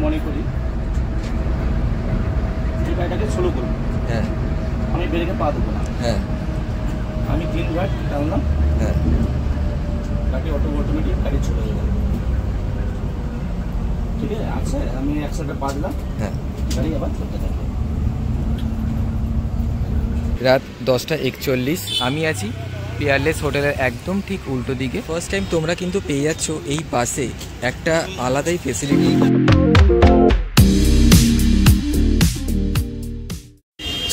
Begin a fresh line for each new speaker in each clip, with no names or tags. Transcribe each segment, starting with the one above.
মনে করি যে গাড়িটাকে স্লো করবো,
হ্যাঁ,
আমি ব্রেকে পা দেবো না,
হ্যাঁ,
আমি 3 বার টানলাম,
হ্যাঁ,
গাড়ি অটোমেটিক গাড়ি চলে যাবে। ঠিক আছে, আমি একসাথে পা দিলাম,
হ্যাঁ।
গাড়ি আবার চলতে থাকবে।
রাত 10:41, আমি আছি পিয়ারলেস হোটেলের একদম ঠিক উল্টো দিকে। ফার্স্ট টাইম তোমরা কিন্তু পেয়ে যাচ্ছ এই বাসে একটা আলাদাই ফেসিলিটি।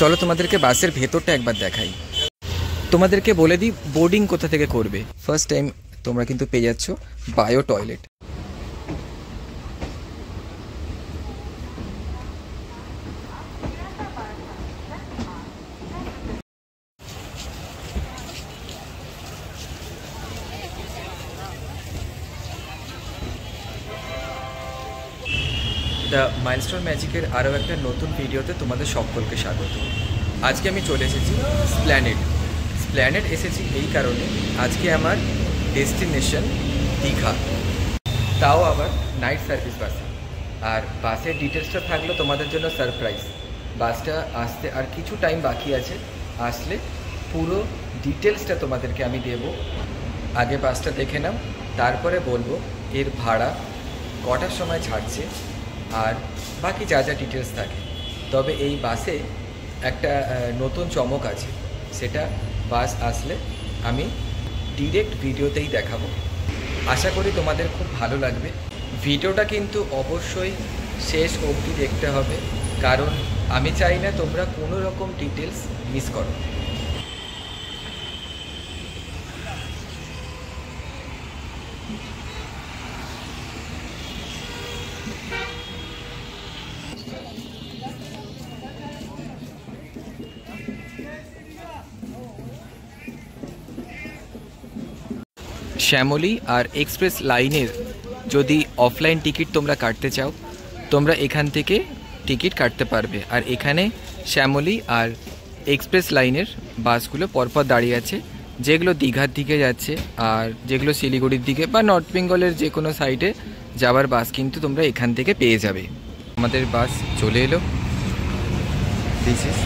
চলো তোমাদেরকে বাসের ভেতরটা একবার দেখাই। তোমাদেরকে বলে দিই বোর্ডিং কোথা থেকে করবে। ফার্স্ট টাইম তোমরা কিন্তু পেয়ে যাচ্ছ বায়ো টয়লেট। দ্য মাইলস্টোন ম্যাজিকের আরও একটা নতুন ভিডিওতে তোমাদের সকলকে স্বাগত। আজকে আমি চলে এসেছি স্প্ল্যানেড এসেছি এই কারণে, আজকে আমার ডেস্টিনেশন দীঘা, তাও আবার নাইট সার্ভিস বাসে। আর বাসের ডিটেলসটা থাকলো তোমাদের জন্য সারপ্রাইজ। বাসটা আসতে আর কিছু টাইম বাকি আছে, আসলে পুরো ডিটেলসটা তোমাদেরকে আমি দেব। আগে বাসটা দেখে নাও, তারপরে বলবো এর ভাড়া, কটার সময় ছাড়ছে, আর বাকি যা যা ডিটেলস থাকে। তবে এই বাসে একটা নতুন চমক আছে, সেটা বাস আসলে আমি ডিরেক্ট ভিডিওতেই দেখাবো। আশা করি তোমাদের খুব ভালো লাগবে। ভিডিওটা কিন্তু অবশ্যই শেষ অবধি দেখতে হবে, কারণ আমি চাই না তোমরা কোনো রকম ডিটেলস মিস করো। শ্যামলী আর এক্সপ্রেস লাইনের যদি অফলাইন টিকিট তোমরা কাটতে চাও, তোমরা এখান থেকে টিকিট কাটতে পারবে। আর এখানে শ্যামলী আর এক্সপ্রেস লাইনের বাসগুলো পরপর দাঁড়িয়ে আছে, যেগুলো দীঘার দিকে যাচ্ছে আর যেগুলো শিলিগুড়ির দিকে বা নর্থ বেঙ্গলের যে কোনো সাইডে যাওয়ার বাস কিন্তু তোমরা এখান থেকে পেয়ে যাবে। আমাদের বাস চলে এলো। দিস ইজ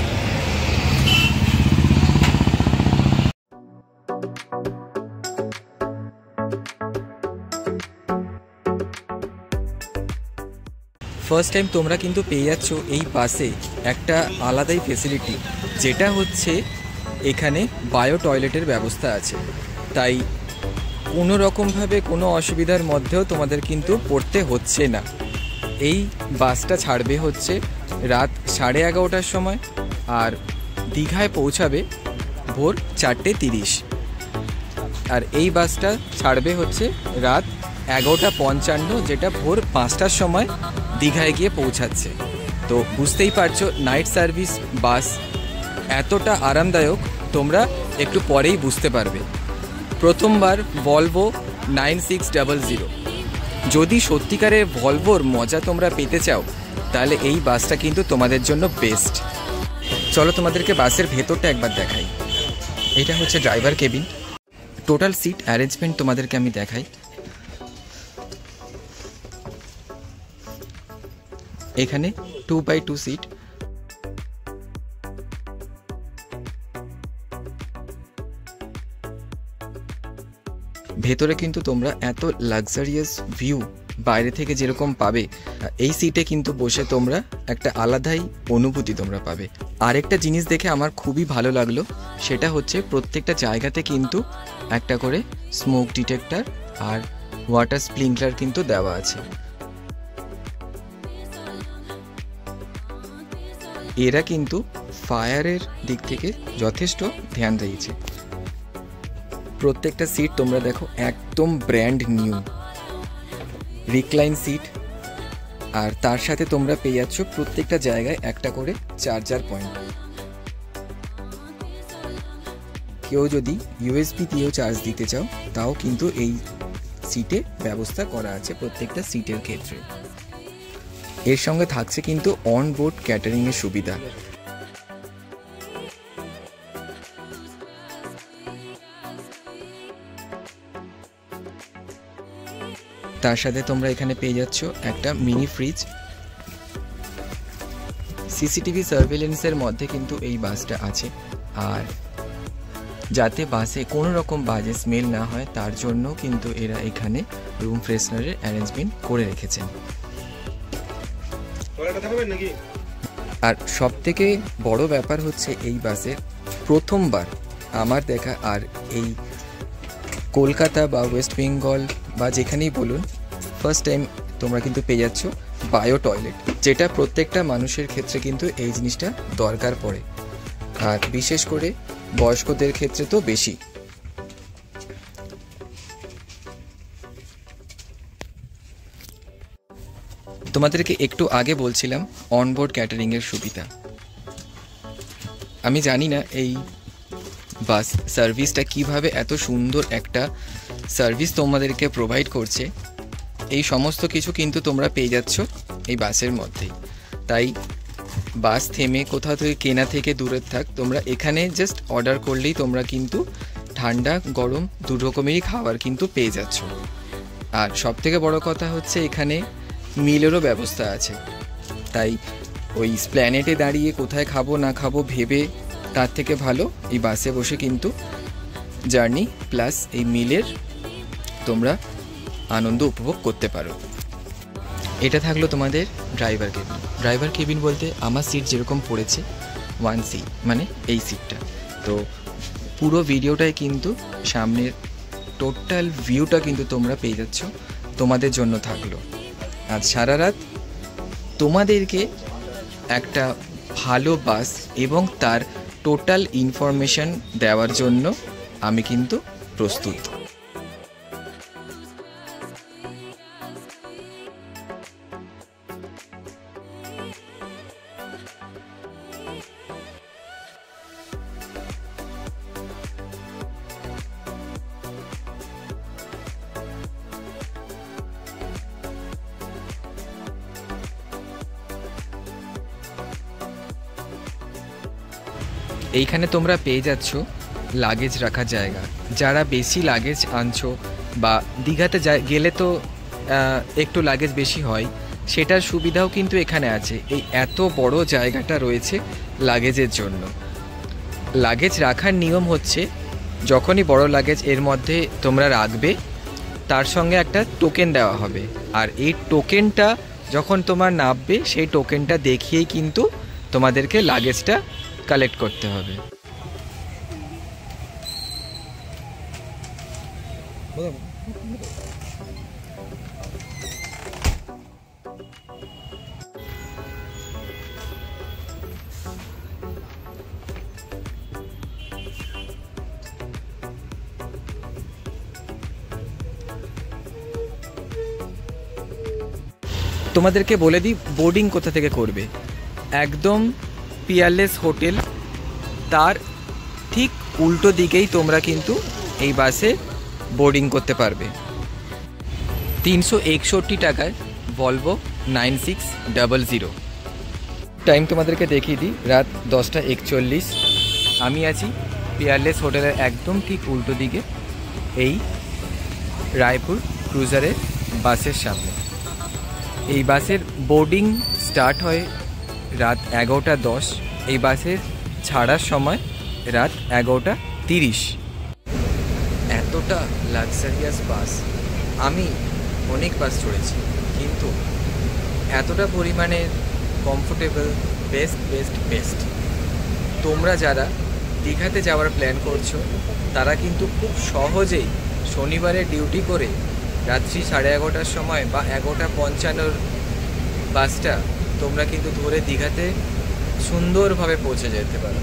ফার্স্ট টাইম তোমরা কিন্তু পেয়ে যাচ্ছ এই বাসে একটা আলাদাই ফেসিলিটি, যেটা হচ্ছে এখানে বায়ো টয়লেটের ব্যবস্থা আছে। তাই কোনো রকমভাবে কোনো অসুবিধার মধ্যেও তোমাদের কিন্তু পড়তে হচ্ছে না। এই বাসটা ছাড়বে হচ্ছে রাত 11:30টার সময়, আর দীঘায় পৌঁছাবে ভোর 4:30। আর এই বাসটা ছাড়বে হচ্ছে রাত 11:55, যেটা ভোর 5টার সময় দীঘায় গিয়ে পৌঁছাচ্ছে। তো বুঝতেই পারছো নাইট সার্ভিস বাস এতটা আরামদায়ক, তোমরা একটু পরেই বুঝতে পারবে। প্রথমবার ভলভো 9600। যদি সত্যিকারের ভলভোর মজা তোমরা পেতে চাও, তাহলে এই বাসটা কিন্তু তোমাদের জন্য বেস্ট। চলো তোমাদেরকে বাসের ভেতরটা একবার দেখাই। এটা হচ্ছে driver cabin. Total seat arrangement তোমাদেরকে আমি দেখাই। এখানে 2x2 সিট। ভেতরে কিন্তু তোমরা এত লাক্সারিয়াস ভিউ বাইরে থেকে যেরকম পাবে, এই সিটে কিন্তু বসে তোমরা একটা আলাদাই অনুভূতি তোমরা পাবে। আরেকটা জিনিস দেখে আমার খুবই ভালো লাগলো, সেটা হচ্ছে প্রত্যেকটা জায়গাতে কিন্তু একটা করে স্মোক ডিটেক্টর আর ওয়াটার স্প্রিংকলার কিন্তু দেওয়া আছে। এরা কিন্তু ফায়ারের দিক থেকে যথেষ্ট ধ্যান দিয়েছে। প্রত্যেকটা সিট তোমরা দেখো একদম ব্র্যান্ড নিউ রিক্লাইন সিট, আর তার সাথে তোমরা পেয়ে যাচ্ছ প্রত্যেকটা জায়গায় একটা করে চার্জার পয়েন্ট। কেউ যদি ইউএসবি দিয়েও চার্জ দিতে চাও, তাও কিন্তু এই সিটে ব্যবস্থা করা আছে প্রত্যেকটা সিটের ক্ষেত্রে। এর সঙ্গে থাকছে কিন্তু অন বোর্ড ক্যাটারিংয়ের সুবিধা। তার সাথে তোমরা এখানে পেয়ে যাচ্ছ একটা মিনি ফ্রিজ, সিসিটিভি সার্ভেলেন্সের মধ্যে কিন্তু এই বাসটা আছে। আর যাতে বাসে কোনো রকম বাজে স্মেল না হয় তার জন্য কিন্তু এরা এখানে রুম ফ্রেশনারের অ্যারেঞ্জমেন্ট করে রেখেছেন। আর সব থেকে বড় ব্যাপার হচ্ছে এই বাসের প্রথমবার আমার দেখা, আর এই কলকাতা বা ওয়েস্ট বেঙ্গল বা যেখানেই বলুন, ফার্স্ট টাইম তোমরা কিন্তু পেয়ে যাচ্ছ বায়ো টয়লেট, যেটা প্রত্যেকটা মানুষের ক্ষেত্রে কিন্তু এই জিনিসটা দরকার পড়ে, আর বিশেষ করে বয়স্কদের ক্ষেত্রে তো বেশি। তোমাদেরকে একটু আগে বলছিলাম অনবোর্ড ক্যাটারিংয়ের সুবিধা। আমি জানি না এই বাস সার্ভিসটা কিভাবে এত সুন্দর একটা সার্ভিস তোমাদেরকে প্রোভাইড করছে। এই সমস্ত কিছু কিন্তু তোমরা পেয়ে যাচ্ছ এই বাসের মধ্যেই। তাই বাস থেমে কোথাও থেকে কেনা থেকে দূরে থাক, তোমরা এখানে জাস্ট অর্ডার করলেই তোমরা কিন্তু ঠান্ডা গরম দু রকমেরই খাবার কিন্তু পেয়ে যাচ্ছ। আর সব থেকে বড় কথা হচ্ছে এখানে মিলেরও ব্যবস্থা আছে। তাই ওই স্প্ল্যানেটে দাঁড়িয়ে কোথায় খাবো না খাবো ভেবে তার থেকে ভালো এই বাসে বসে কিন্তু জার্নি প্লাস এই মিলের তোমরা আনন্দ উপভোগ করতে পারো। এটা থাকলো তোমাদের ড্রাইভার কেবিন। ড্রাইভার কেবিন বলতে আমার সিট যেরকম পড়েছে 1C, মানে এই সিটটা। তো পুরো ভিডিওটাই কিন্তু সামনের টোটাল ভিউটা কিন্তু তোমরা পেয়ে যাচ্ছ, তোমাদের জন্য থাকলো। আজ সারা রাত তোমাদেরকে একটা ভালো বাস এবং তার টোটাল ইনফরমেশন দেওয়ার জন্য আমি কিন্তু প্রস্তুত। এইখানে তোমরা পেয়ে যাচ্ছ লাগেজ রাখার জায়গা। যারা বেশি লাগেজ আনছো বা দীঘাতে গেলে তো একটু লাগেজ বেশি হয়, সেটার সুবিধাও কিন্তু এখানে আছে। এই এত বড় জায়গাটা রয়েছে লাগেজের জন্য। লাগেজ রাখার নিয়ম হচ্ছে যখনই বড় লাগেজ এর মধ্যে তোমরা রাখবে তার সঙ্গে একটা টোকেন দেওয়া হবে, আর এই টোকেনটা যখন তোমার নামবে সেই টোকেনটা দেখিয়েই কিন্তু তোমাদেরকে লাগেজটা কালেক্ট করতে হবে। তোমাদেরকে বলে দিই বোর্ডিং কোথা থেকে করবে। একদম পিয়ারলেস হোটেল তার ঠিক উল্টো দিকেই তোমরা কিন্তু এই বাসে বোর্ডিং করতে পারবে। 361 টাকায় ভলভো 9600। টাইম তোমাদেরকে দেখিয়ে দিই, রাত 10:41। আমি আছি পিয়ারলেস হোটেলের একদম ঠিক উল্টো দিকে, এই রায়পুর ক্রুজারের বাসের সামনে। এই বাসের বোর্ডিং স্টার্ট হয় রাত 11:10। এই বাসের ছাড়ার সময় রাত 11:30। এতটা লাক্সারিয়াস বাস আমি অনেক বাস চড়েছি, কিন্তু এতটা পরিমাণে কমফোর্টেবল বেস্ট। তোমরা যারা দীঘাতে যাওয়ার প্ল্যান করছো তারা কিন্তু খুব সহজেই শনিবারে ডিউটি করে রাত্রি 11:30টার সময় বা 11:55 বাসটা তোমরা কিন্তু ধরে দীঘাতে সুন্দরভাবে পৌঁছে যেতে পারো।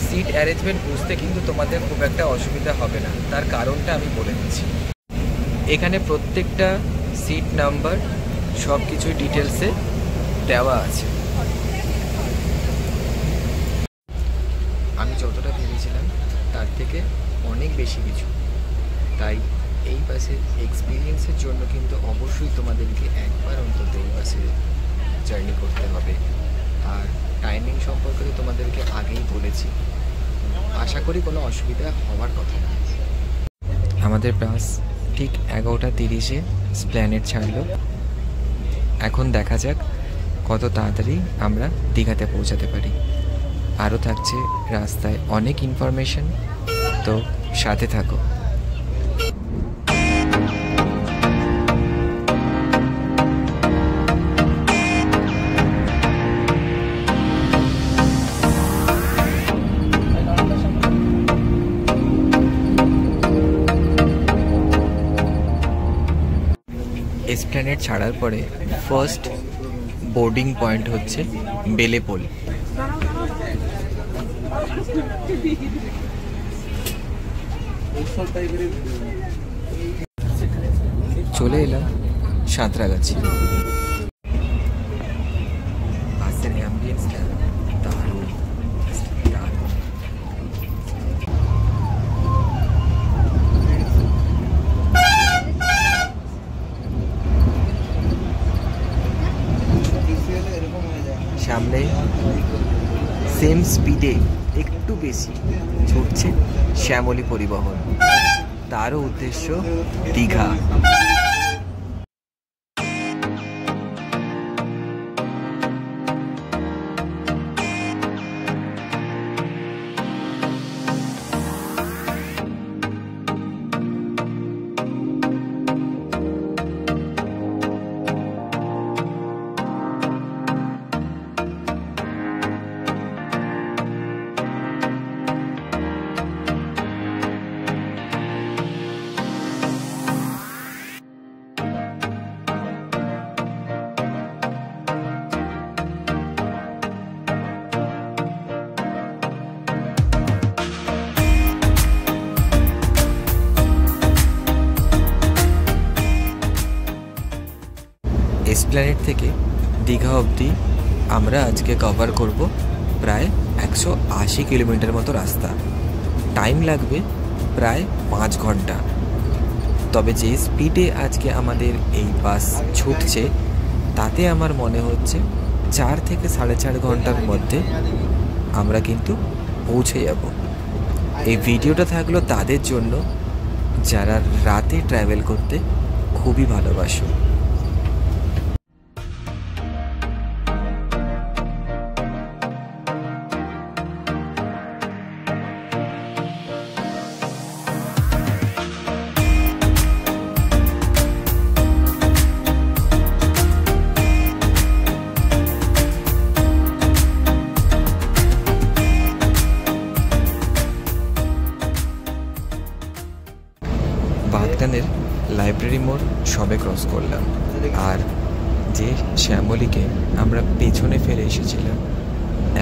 সিট অ্যারেঞ্জমেন্ট বুঝতে কিন্তু তোমাদের খুব একটা অসুবিধা হবে না, তার কারণটা আমি বলে দিচ্ছি। এখানে প্রত্যেকটা সিট নাম্বার সব কিছুই ডিটেলসে দেওয়া আছে। আমি যতটা ভেবেছিলাম তার থেকে অনেক বেশি কিছু। তাই এই বাসের এক্সপিরিয়েন্সের জন্য কিন্তু অবশ্যই তোমাদেরকে একবার অন্তত এই বাসে জার্নি করতে হবে। আর টাইমিং সম্পর্কে তো তোমাদেরকে আগেই বলেছি, আশা করি কোনো অসুবিধা হওয়ার কথা না। আমাদের বাস ঠিক 11:30-এ স্প্ল্যানেট ছাড়লো। এখন দেখা যাক কত তাড়াতাড়ি আমরা দীঘাতে পৌঁছাতে পারি। আরও থাকছে রাস্তায় অনেক ইনফরমেশন, তো সাথে থাকো। এসপ্ল্যানেড ছাড়ার পরে ফার্স্ট বোর্ডিং পয়েন্ট হচ্ছে বেলেপোল। চলে এলাম সাঁতরাগাছি। বাসের অ্যাম্বিয়েন্সটা দারুণ দারুণ। সামনে সেম স্পিডে একটু বেশি ছুটছে শ্যামলী পরিবহন, তারও উদ্দেশ্য দীঘা। এসপ্ল্যানেড থেকে দীঘা অবধি আমরা আজকে কভার করব প্রায় 180 কিলোমিটার মতো রাস্তা। টাইম লাগবে প্রায় 5 ঘন্টা। তবে যে স্পিডে আজকে আমাদের এই বাস ছুটছে তাতে আমার মনে হচ্ছে 4 থেকে 4.5 ঘন্টার মধ্যে আমরা কিন্তু পৌঁছে যাব। এই ভিডিওটা থাকলো তাদের জন্য যারা রাতে ট্রাভেল করতে খুবই ভালোবাসো। বাগদানের লাইব্রেরি মোড় সবে ক্রস করলাম, আর যে শ্যামলীকে আমরা পেছনে ফেলে এসেছিলাম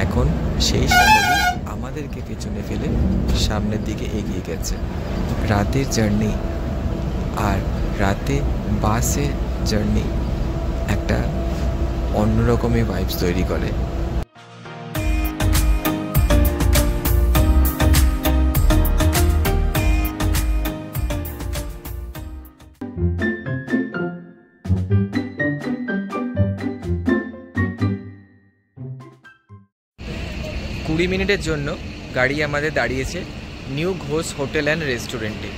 এখন সেই শ্যামলী আমাদেরকে পেছনে ফেলে সামনের দিকে এগিয়ে গেছে। রাতের জার্নি আর রাতে বাসে জার্নি একটা অন্যরকমই ভাইবস তৈরি করে। 20 মিনিটের জন্য গাড়ি আমাদের দাঁড়িয়েছে নিউ ঘোষ হোটেল অ্যান্ড রেস্টুরেন্টে।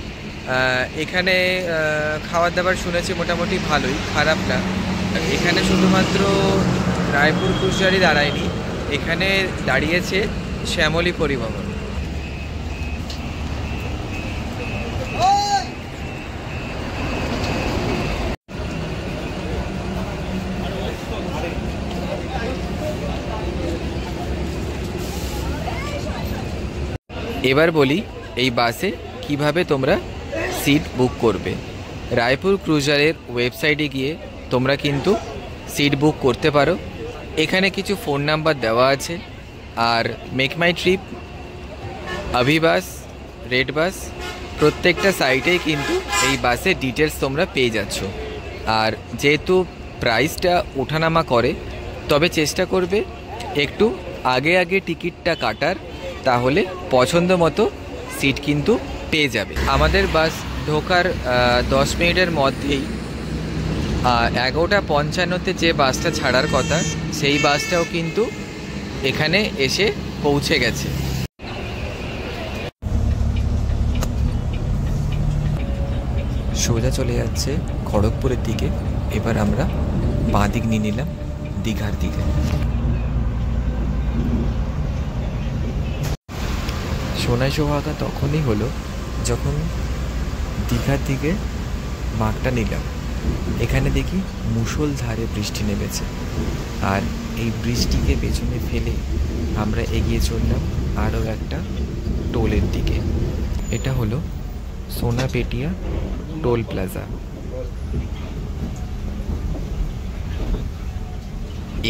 এখানে খাবার দাবার শুনেছি মোটামুটি ভালোই, খারাপ না। এখানে শুধুমাত্র রায়পুর ক্রুজারই দাঁড়ায়নি, এখানে দাঁড়িয়েছে শ্যামলী পরিবহন। এবার বলি এই বাসে কিভাবে তোমরা সিট বুক করবে। রায়পুর ক্রুজারের ওয়েবসাইটে গিয়ে তোমরা কিন্তু সিট বুক করতে পারো। এখানে কিছু ফোন নাম্বার দেওয়া আছে, আর মেক মাই ট্রিপ, অভিবাস, রেড বাস প্রত্যেকটা সাইটেই কিন্তু এই বাসের ডিটেলস তোমরা পেয়ে যাচ্ছ। আর যেহেতু প্রাইসটা ওঠানামা করে, তবে চেষ্টা করবে একটু আগে আগে টিকিটটা কাটার, তাহলে পছন্দ মতো সিট কিন্তু পেয়ে যাবে। আমাদের বাস ঢোকার 10 মিনিটের মধ্যেই 11:55 যে বাসটা ছাড়ার কথা সেই বাসটাও কিন্তু এখানে এসে পৌঁছে গেছে। সোজা চলে যাচ্ছে খড়গপুরের দিকে। এবার আমরা বাঁ দিক নিয়ে নিলাম দীঘার দিকে। সোনায় সোহাগা তখনই হলো যখন দীঘার দিকে মাগটা নিলাম। এখানে দেখি মুষলধারে বৃষ্টি নেমেছে, আর এই বৃষ্টিকে পেছনে ফেলে আমরা এগিয়ে চললাম আরও একটা টোলের দিকে। এটা হলো সোনাপেটিয়া টোল প্লাজা।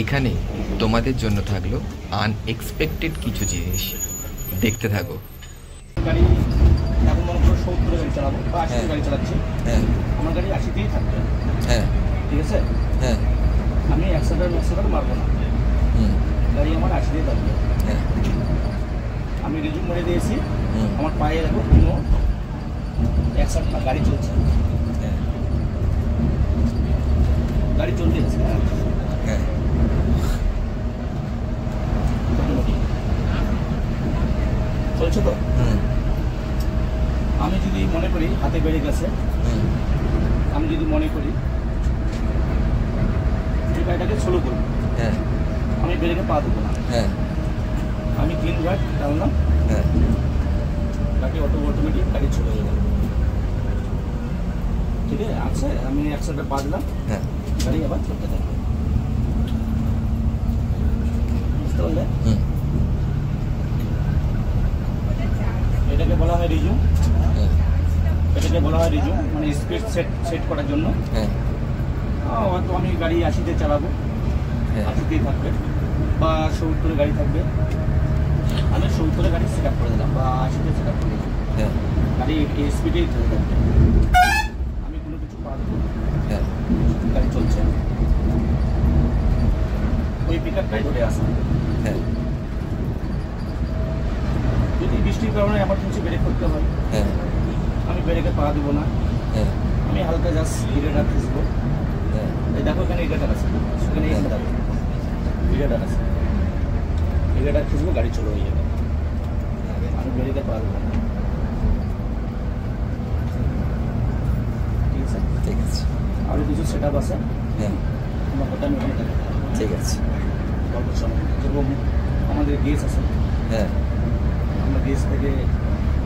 এখানে তোমাদের জন্য থাকলো আনএক্সপেক্টেড কিছু জিনিস, দেখতে থাকো।
গাড়ি এখন মনে করো 70 গাড়ি চালাবো বা 80 গাড়ি চালাচ্ছি,
হ্যাঁ
আমার গাড়ি 80তেই থাকবে,
হ্যাঁ
ঠিক আছে।
হ্যাঁ
আমি অ্যাক্সিডেন্ট মারবো না, গাড়ি আমার 80তেই থাকবে।
হ্যাঁ
আমি রিজুম মেরে দিয়েছি,
হুম।
আমার পায়ে দেখো কোনো অ্যাক্সিডেন্ট না, গাড়ি চলছে,
হ্যাঁ
গাড়ি চলতে আছে।
হ্যাঁ
চলছে তো।
হুম
আমি যদি মনে করি হাতে বেড়ে গেছে,
হুম
আমি যদি মনে করি এই গাড়িটাকে স্লো করবো,
হ্যাঁ
আমি ব্রেকে পা দেবো না,
হ্যাঁ
আমি 3 ঘাট টানলাম,
হ্যাঁ
গাড়ি অটোমেটিক গাড়ি চলে যাবে, ঠিক আছে। আমি একসাথে পা দিলাম,
হ্যাঁ
গাড়ি আবার চলতে থাকবে, বুঝতে পারলে?
হুম
এটাকে বলা হয় রিজুম,
হ্যাঁ
এটাকে বলা হয় রিজুম, মানে স্পিড সেট করার জন্য।
হ্যাঁ
হয়তো আমি গাড়ি 80তে চালাবো,
হ্যাঁ
80তেই থাকবে, বা 70 গাড়ি থাকবে, আমি 70 গাড়ি সেট আপ করে দিলাম বা 80তে সেট আপ করে দিলাম,
হ্যাঁ
গাড়ি এই স্পিডেই চলে থাকবে, আমি কোনো কিছু পা দেবো না,
হ্যাঁ
গাড়ি চলছে, ওই পিকআপটাই ধরে আসে।
হ্যাঁ
যদি বৃষ্টির কারণে এমার্জেন্সি ব্রেক করতে হয়,
হ্যাঁ
আমি ব্রেকে পা দেবো না,
হ্যাঁ
আমি হালকা জাস্ট ইরেটার খুঁজবো,
হ্যাঁ
এই দেখো এখানে ইরেটার আছে, সেখানে এসে যাবে, ইরেটার আছে, ইরেটার খুঁজবো, গাড়ি চলে হয়ে যাবে, আমি ব্রেকে পা দেবো না, ঠিক আছে।
ঠিক আছে,
আরও কিছু সেট আপ আছে,
হ্যাঁ
আমার কথা আমি ওখানে দেখাবো,
ঠিক আছে,
গল্প সময় যেরকম আমাদের গেস আছে,
হ্যাঁ
আমরা গেস থেকে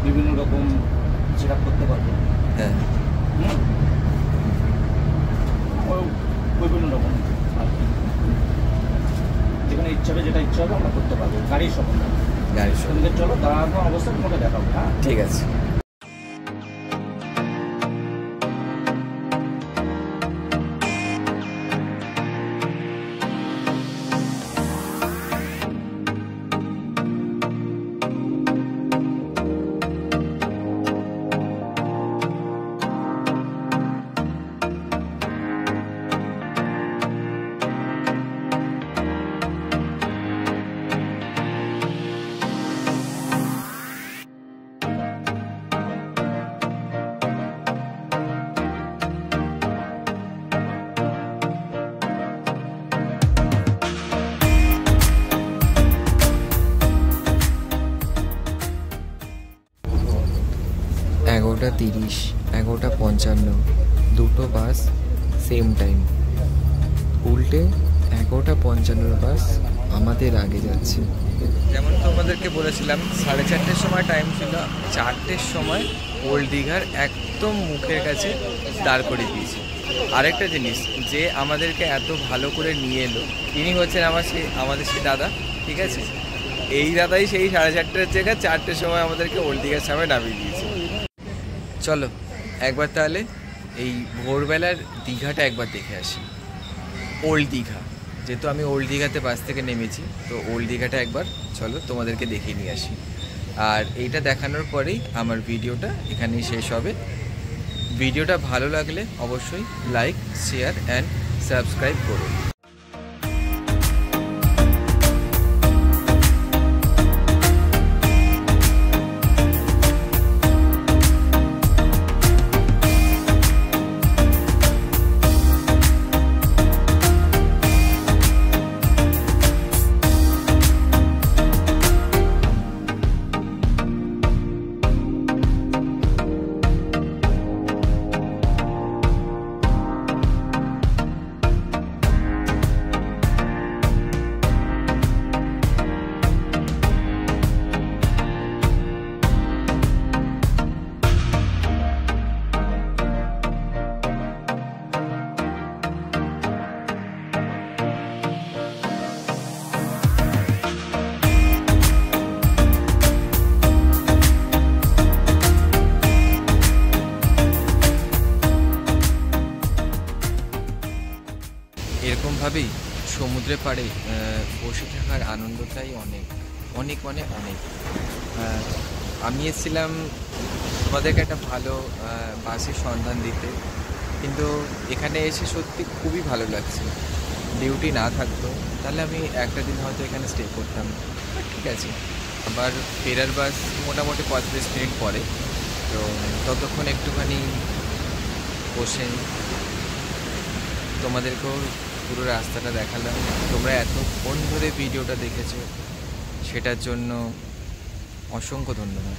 বিভিন্ন রকম সেট আপ করতে পারবো,
হ্যাঁ
বিভিন্ন রকম আর কি, যেখানে ইচ্ছা হবে, যেটা ইচ্ছা হবে আমরা করতে পারবো, গাড়ির সম্বন্ধে।
গাড়ির সঙ্গে,
তোমাদের চলো দাঁড়ানো অবস্থা তোমাকে দেখাবো, হ্যাঁ
ঠিক আছে। এগারোটা 30, 11:55, দুটো বাস সেম টাইম, উল্টে 11:55 বাস আমাদের আগে যাচ্ছে। যেমন তোমাদেরকে বলেছিলাম 4:30 সময় টাইম ছিল, 4টের সময় ওল্ড দীঘার একদম মুখের কাছে দাঁড় করে দিয়েছে। আরেকটা জিনিস, যে আমাদেরকে এত ভালো করে নিয়ে এলো, ইনি হচ্ছেন আমাদের সেই দাদা, ঠিক আছে। এই দাদাই সেই 4:30 জায়গায় 4টের সময় আমাদেরকে ওল্ড দীঘার সামনে নামিয়ে দিয়েছে। চলো একবার তাহলে এই ভোরবেলার দীঘাটা একবার দেখে আসি, ওল্ড দীঘা। যেহেতু আমি ওল্ড দীঘাতে বাস থেকে নেমেছি, তো ওল্ড দীঘাটা একবার চলো তোমাদেরকে দেখিয়ে নিয়ে আসি। আর এইটা দেখানোর পরেই আমার ভিডিওটা এখানেই শেষ হবে। ভিডিওটা ভালো লাগলে অবশ্যই লাইক, শেয়ার অ্যান্ড সাবস্ক্রাইব করুন। সেরকমভাবেই সমুদ্রে পাড়ে বসে থাকার আনন্দটাই অনেক অনেক মানে অনেক। আমি এসেছিলাম তোমাদেরকে একটা ভালো বাসের সন্ধান দিতে, কিন্তু এখানে এসে সত্যি খুবই ভালো লাগছে। ডিউটি না থাকতো তাহলে আমি একটা দিন হয়তো এখানে স্টে করতাম, বাট ঠিক আছে। আবার ফেরার বাস মোটামুটি 35 মিনিট পরে, তো ততক্ষণ একটুখানি বসে তোমাদেরকেও পুরো রাস্তাটা দেখালাম। তোমরা এতক্ষণ ধরে ভিডিওটা দেখেছো, সেটার জন্য অসংখ্য ধন্যবাদ।